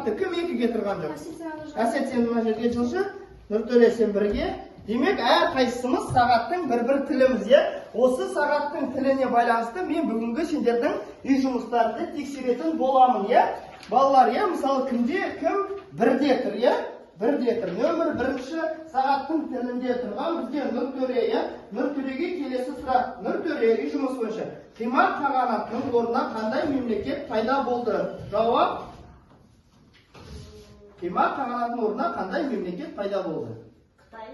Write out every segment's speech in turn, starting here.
сағатты кім екіге тұрған жоқ? Әсет, сен мына жерге жылшы, Нұртөре сен бірге. Демек, әрқайсымыз сағаттың бір тіліміз, е? Осы сағаттың тіліне байланысты мен бүгінгі сендердің үй жұмыстарында тексеретін боламын, е? Балалар, е? Мысалы, кім бірде тұр, е? Бірде тұр. Нөмір бірінші сағаттың тілінде тұрған бізде Нұртөре, е? Нұртөреге келесі сұрақ. Нұртөре үй жұмыс бойынша қимақ қағанатының орнына қандай мемлекет пайда болды? Жауап: қимақ қағанатының орнына қандай мемлекет пайда болды? Қытай.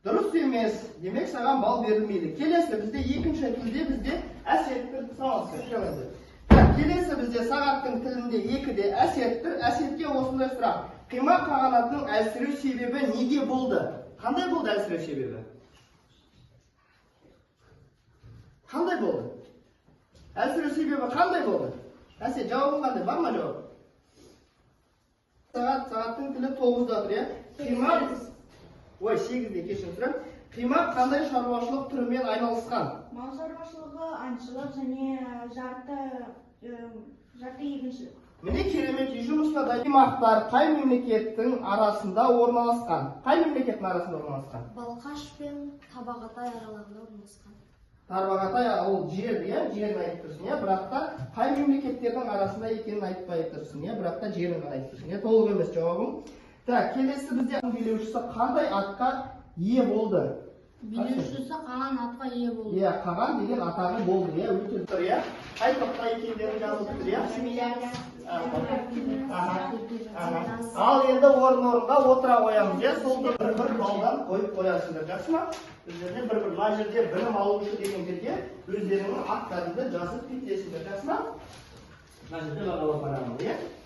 Дұрыс емес. Демек, саған бал берілмейді. Келесі бізде екінші тілде бізде әсет тұр. Келесі бізде сағаттың тілінде екіде әсет тұр. Әсетке осындай сұрақ. Қимақ қағанатының әлсіреу себебі неге болды? Қандай болды әлсіреу себебі? Қандай болды? Әлсіреу себебі қандай болды? Әсет, жауабың қандай? Бар ма жауап? Сағаттың тілі 9-да тұр, е? Қимақ, 8-де кешірім сұрап. Қимақ қандай шаруашылық түрімен айналысқан? Мал шаруашылығы, аңшылық және жарты егіншілік. Міне керемет, үй жұмысында қимақтар қай мемлекеттің арасында орналасқан? Қай мемлекеттің арасында орналасқан? Балқаш пен Тарбағатай аралығында орналасқан. Тарбағатай ол жер, жерін айтып тұрсың, бірақ та қай мемлекеттердің арасында екенін айтпай тұрсың, бірақ та жерін ғана айтып тұрсың. Толық емес жауабың. Келесі бізде билеушісі қандай атқа ие болды? Билеушісі Қаған атқа ие болды. Қаған деген атағы болды, өте тұр, қай топта екендерін жазып тұр, Ал енді орын-орынға отыра қоямыз, солды бір балдан қойып қоясыңдар, жақсы ма? Өздеріне мына жерде білім алушы дегендерге өздерінің аттарында жазып кетесіңдер, жақсы ма? Мына жерде бағалап қарағым,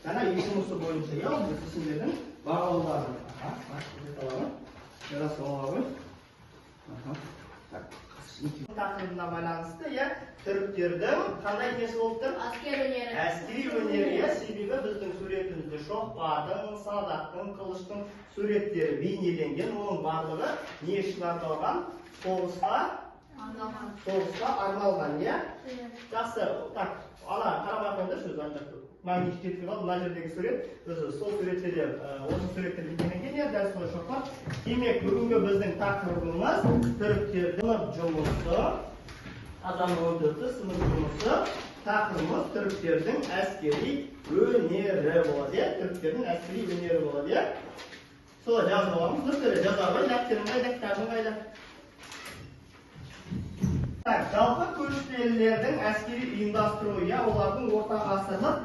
жаңа үй жұмысы бойынша, осы сендердің бағалаулары. Тақырыбына байланысты, түріктердің қандай несі болып тұр? Әскери өнері, себебі біздің суретімізде шоқпардың, садақтың, қылыштың суреттері бейнеленген, оның барлығы не үшін арналған? Соғысқа арналған, Жақсы, ана қарамай қойыңдар сөз аңдап. Мәңгеш кетіп қалды, мына жердегі сурет, сол суреттерде, осы суреттер бейнеленген, дәл солай шоқпар. Демек, бүгінгі біздің тақырыбымыз түріктердің жұмысы, адамның өндірісі, сынып жұмысы, тақырыбымыз түріктердің әскери өнері болады, түріктердің әскери өнері болады. Солай жазып аламыз, Нұртөре жазабай, дәптерің қайда, кітабың қайда. Жалпы көшпелілердің әскери ұйымдастыруы, олардың орта ғасырлық